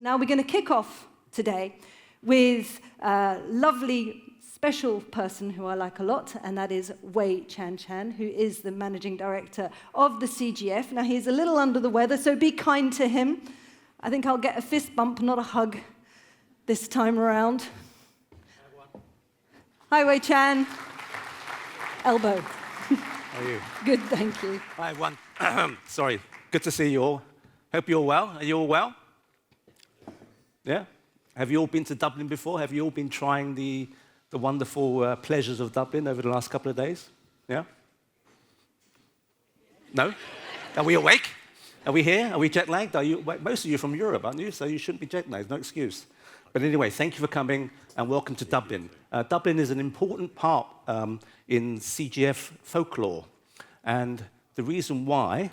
Now we're going to kick off today with a lovely special person who I like a lot, and that is Wei Chan, who is the managing director of the CGF. Now he's a little under the weather, so be kind to him. I think I'll get a fist bump, not a hug, this time around. Hi, Wei Chan. Elbow. How are you? Good, thank you. Hi, everyone. Sorry. Good to see you all. Hope you're all well. Are you all well? Yeah? Have you all been to Dublin before? Have you all been trying the wonderful pleasures of Dublin over the last couple of days? Yeah? No? Are we awake? Are we here? Are we jet-lagged? Most of you are from Europe, aren't you? So you shouldn't be jet-lagged, no excuse. But anyway, thank you for coming and welcome to Dublin. Dublin is an important part in CGF folklore. And the reason why,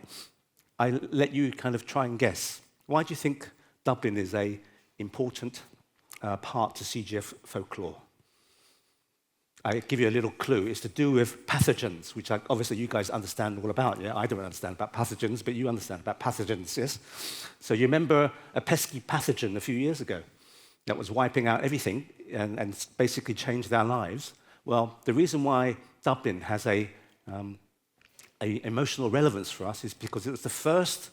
I let you kind of try and guess. Why do you think Dublin is an important part to CGF folklore? I give you a little clue. It's to do with pathogens, which obviously you guys understand all about. Yeah, I don't understand about pathogens, but you understand about pathogens, yes? So you remember a pesky pathogen a few years ago that was wiping out everything and basically changed our lives? Well, the reason why Dublin has a emotional relevance for us is because it was the first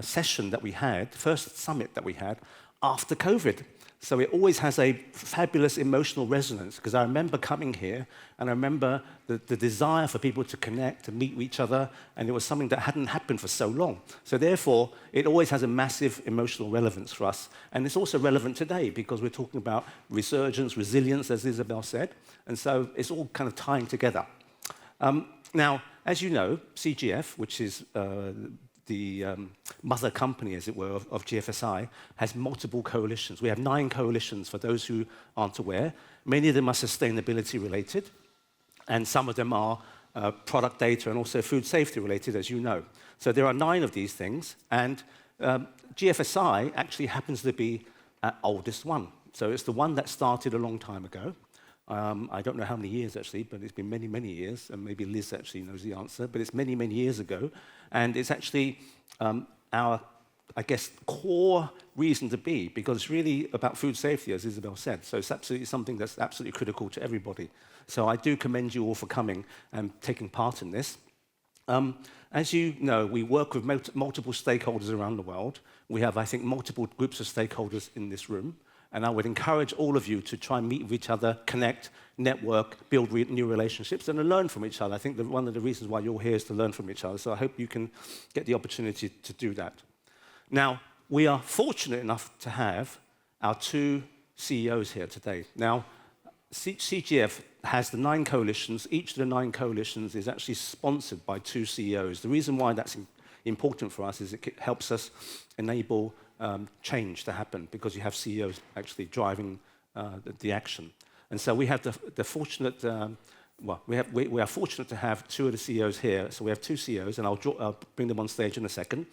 session that we had, the first summit that we had after COVID. So it always has a fabulous emotional resonance, because I remember coming here and I remember the desire for people to connect, to meet each other, and it was something that hadn't happened for so long. So therefore, it always has a massive emotional relevance for us. And it's also relevant today because we're talking about resurgence, resilience, as Isabel said. And so it's all kind of tying together. Now, as you know, CGF, which is the mother company, as it were, of GFSI, has multiple coalitions. We have 9 coalitions, for those who aren't aware. Many of them are sustainability related, and some of them are product data and also food safety related, as you know. So there are 9 of these things, and GFSI actually happens to be our oldest one. So it's the one that started a long time ago. I don't know how many years, actually, but it's been many, many years, and maybe Liz actually knows the answer, but it's many, many years ago, and it's actually our, I guess, core reason to be, because it's really about food safety, as Isabel said, so it's absolutely something that's absolutely critical to everybody. So I do commend you all for coming and taking part in this. As you know, we work with multiple stakeholders around the world. We have, I think, multiple groups of stakeholders in this room. And I would encourage all of you to try and meet with each other, connect, network, build new relationships, and to learn from each other. I think that one of the reasons why you're here is to learn from each other. So I hope you can get the opportunity to do that. Now, we are fortunate enough to have our 2 CEOs here today. Now, CGF has the 9 coalitions. Each of the 9 coalitions is actually sponsored by 2 CEOs. The reason why that's important for us is it helps us enable change to happen, because you have CEOs actually driving the action. And so we have the fortunate, we are fortunate to have 2 of the CEOs here. So we have 2 CEOs, and I'll bring them on stage in a second.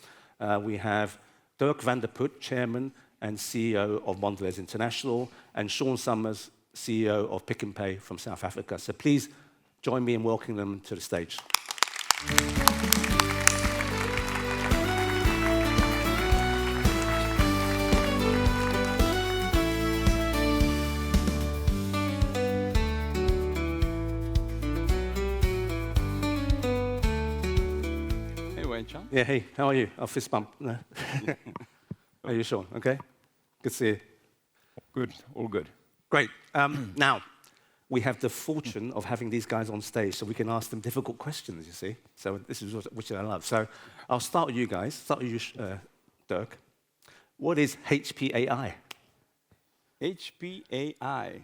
We have Dirk van der Put, Chairman and CEO of Mondelez International, and Sean Summers, CEO of Pick n Pay from South Africa. So please join me in welcoming them to the stage. John? Yeah, hey, how are you? I'll fist bump. No. How are you, Sean? Okay? Good to see you. Good, all good. Great. Now, we have the fortune of having these guys on stage so we can ask them difficult questions, you see. So this is which I love. So I'll start with you guys. Start with you, Dirk. What is HPAI? HPAI.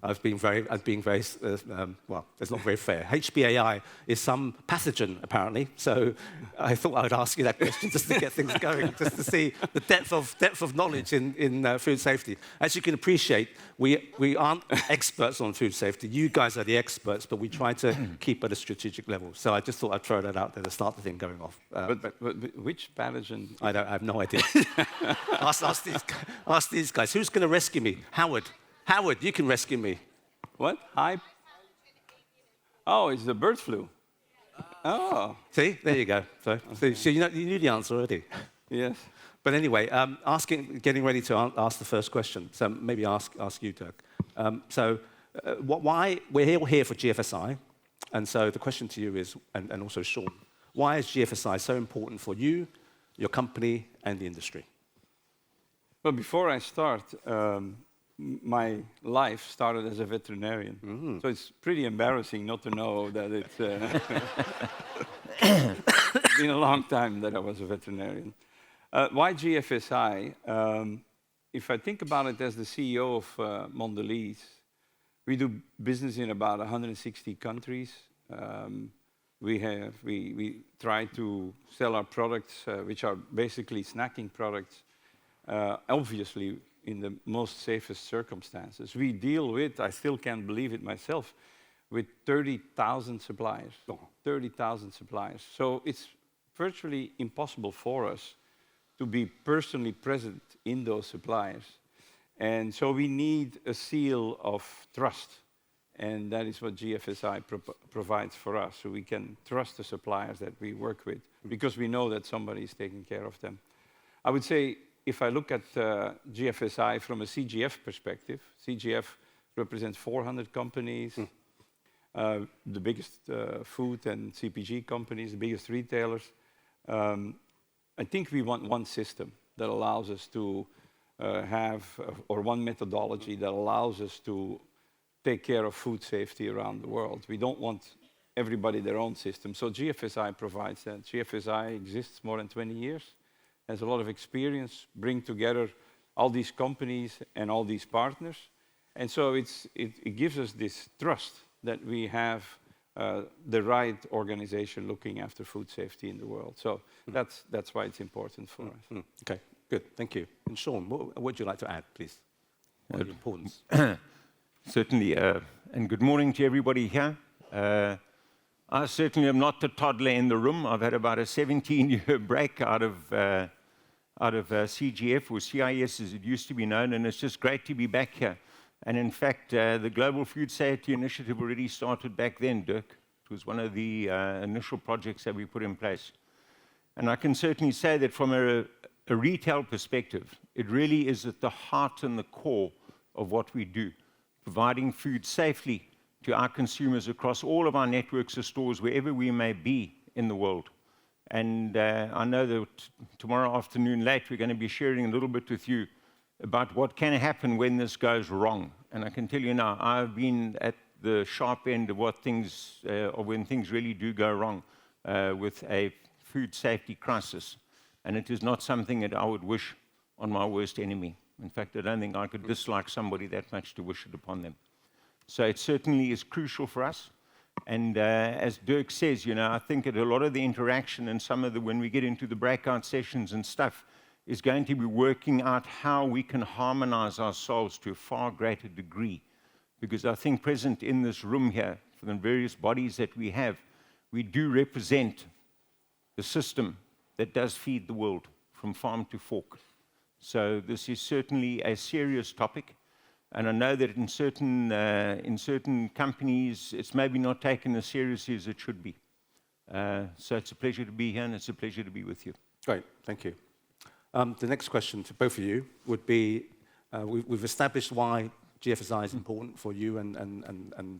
I was being very, well, that's not very fair. HPAI is some pathogen, apparently. So I thought I would ask you that question just to get things going, just to see the depth of knowledge in food safety. As you can appreciate, we aren't experts on food safety. You guys are the experts, but we try to keep at a strategic level. So I just thought I'd throw that out there to start the thing going off. But which pathogen? I have no idea. ask these guys. Who's going to rescue me? Howard, you can rescue me. What? Oh, it's the bird flu. Oh. See, there you go. So you knew the answer already. Yes. But anyway, getting ready to ask the first question. So maybe ask you, Dirk. Why we're here for GFSI, and so the question to you is, and also Sean, why is GFSI so important for you, your company, and the industry? Well, before I start, my life started as a veterinarian, so it's pretty embarrassing not to know that it's been a long time that I was a veterinarian. Why GFSI? If I think about it as the CEO of Mondelez, we do business in about 160 countries. We try to sell our products, which are basically snacking products, obviously in the most safest circumstances. We deal with, I still can't believe it myself, with 30,000 suppliers. 30,000 suppliers. So it's virtually impossible for us to be personally present in those suppliers. And so we need a seal of trust. And that is what GFSI provides for us. So we can trust the suppliers that we work with because we know that somebody is taking care of them. I would say if I look at GFSI from a CGF perspective, CGF represents 400 companies, the biggest food and CPG companies, the biggest retailers. I think we want one system that allows us to or one methodology that allows us to take care of food safety around the world. We don't want everybody their own system. So GFSI provides that. GFSI exists more than 20 years, has a lot of experience, bring together all these companies and all these partners. And so it gives us this trust that we have the right organization looking after food safety in the world. So that's why it's important for us. Okay, good, thank you. And Sean, what would you like to add, please? What the importance? Certainly, and good morning to everybody here. I certainly am not the toddler in the room. I've had about a 17-year break out of CGF, or CIS as it used to be known, and it's just great to be back here. And in fact, the Global Food Safety Initiative already started back then, Dirk. It was one of the initial projects that we put in place. And I can certainly say that from a retail perspective, it really is at the heart and the core of what we do, providing food safely to our consumers across all of our networks of stores, wherever we may be in the world. And I know that tomorrow afternoon late, we're going to be sharing a little bit with you about what can happen when this goes wrong. And I can tell you now, I've been at the sharp end of what things, or when things really do go wrong with a food safety crisis. And it is not something that I would wish on my worst enemy. In fact, I don't think I could dislike somebody that much to wish it upon them. So it certainly is crucial for us. And as Dirk says, you know, I think that a lot of the interaction and some of the, when we get into the breakout sessions and stuff, is going to be working out how we can harmonize ourselves to a far greater degree. Because I think present in this room here, for the various bodies that we have, we do represent the system that does feed the world from farm to fork. So this is certainly a serious topic. And I know that in certain companies, it's maybe not taken as seriously as it should be. So it's a pleasure to be here, and it's a pleasure to be with you. Great, thank you. The next question to both of you would be, we've established why GFSI is important for you and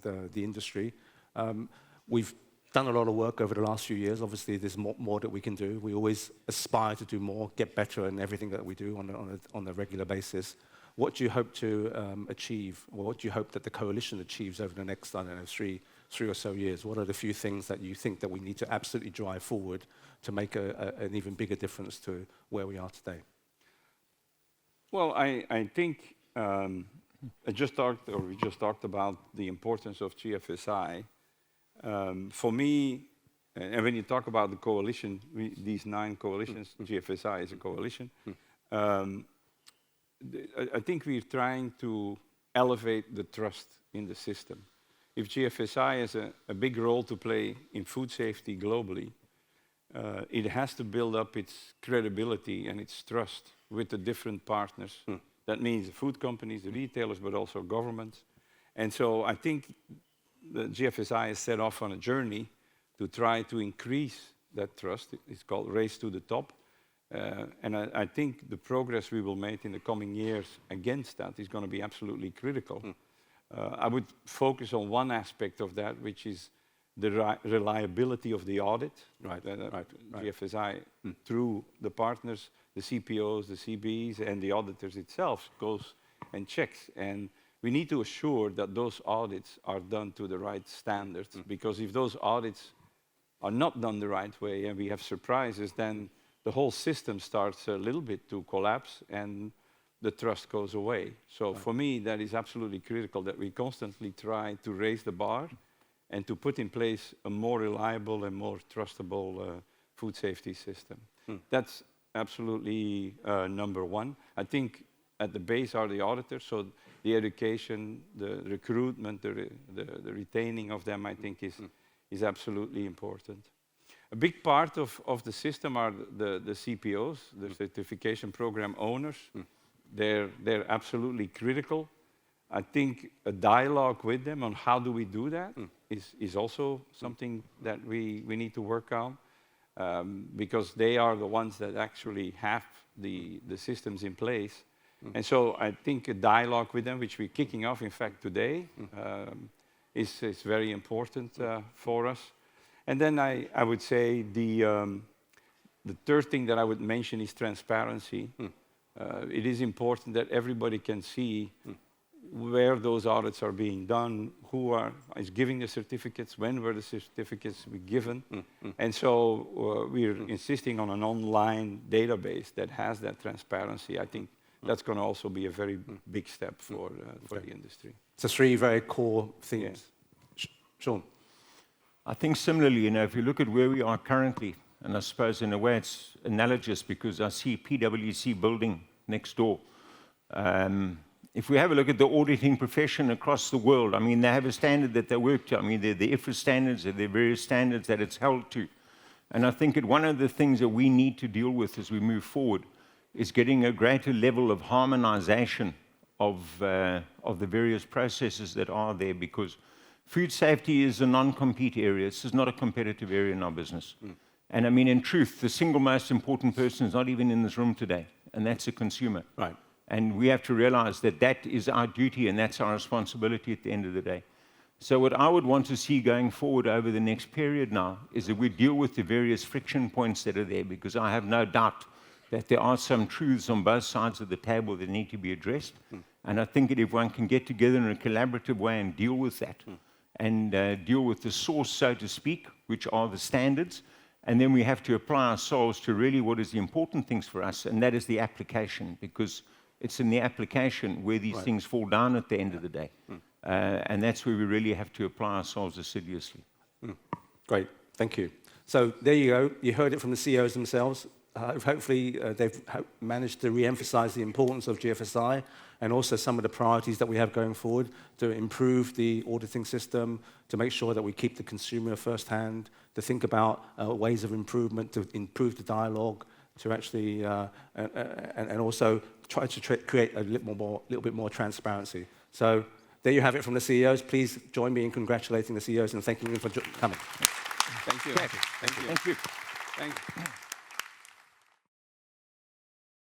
the industry. We've done a lot of work over the last few years. Obviously, there's more that we can do. We always aspire to do more, get better in everything that we do on a regular basis. What do you hope to achieve, or what do you hope that the coalition achieves over the next, I don't know, three or so years? What are the few things that you think that we need to absolutely drive forward to make an even bigger difference to where we are today? Well, I think we just talked about the importance of GFSI. For me, and when you talk about the coalition, these 9 coalitions, GFSI is a coalition. I think we're trying to elevate the trust in the system. If GFSI has a big role to play in food safety globally, it has to build up its credibility and its trust with the different partners. That means the food companies, the retailers, but also governments. And so I think the GFSI has set off on a journey to try to increase that trust. It's called Race to the Top. And I think the progress we will make in the coming years against that is going to be absolutely critical. I would focus on one aspect of that, which is the reliability of the audit. Right. GFSI, through the partners, the CPOs, the CBs, and the auditors itself, goes and checks. And we need to assure that those audits are done to the right standards, because if those audits are not done the right way and we have surprises, then the whole system starts a little bit to collapse and the trust goes away. So for me, that is absolutely critical, that we constantly try to raise the bar and to put in place a more reliable and more trustable food safety system. That's absolutely number one. I think at the base are the auditors, so the education, the recruitment, the retaining of them, I think is absolutely important. A big part of the system are the CPOs, the certification program owners. They're absolutely critical. I think a dialogue with them on how do we do that is also something that we need to work on, because they are the ones that actually have the systems in place. And so I think a dialogue with them, which we're kicking off, in fact, today, is very important for us. And then I would say the third thing that I would mention is transparency. It is important that everybody can see where those audits are being done, is giving the certificates, when were the certificates given. And so we're insisting on an online database that has that transparency. I think that's going to also be a very big step for the industry. So 3 very core themes. Sean? I think similarly, if you look at where we are currently, and I suppose in a way it's analogous because I see PwC building next door. If we have a look at the auditing profession across the world, I mean, they have a standard that they work to. I mean, the IFRS standards, there are various standards that it's held to. And I think that one of the things that we need to deal with as we move forward is getting a greater level of harmonization of the various processes that are there, because food safety is a non-compete area. This is not a competitive area in our business. And I mean, in truth, the single most important person is not even in this room today, and that's a consumer. Right. And we have to realize that that is our duty and that's our responsibility at the end of the day. So what I would want to see going forward over the next period now is that we deal with the various friction points that are there, because I have no doubt that there are some truths on both sides of the table that need to be addressed. And I think that if one can get together in a collaborative way and deal with that, and deal with the source, so to speak, which are the standards, and then we have to apply ourselves to really what is the important things for us, and that is the application, because it's in the application where these things fall down at the end of the day. And that's where we really have to apply ourselves assiduously. Great, thank you. So there you go. You heard it from the CEOs themselves. Hopefully they've managed to re-emphasize the importance of GFSI and also some of the priorities that we have going forward to improve the auditing system, to make sure that we keep the consumer firsthand, to think about ways of improvement, to improve the dialogue, to actually, and also try to create a little bit more transparency. So there you have it from the CEOs. Please join me in congratulating the CEOs and thanking them for coming. Thank you. Thank you. Thank you.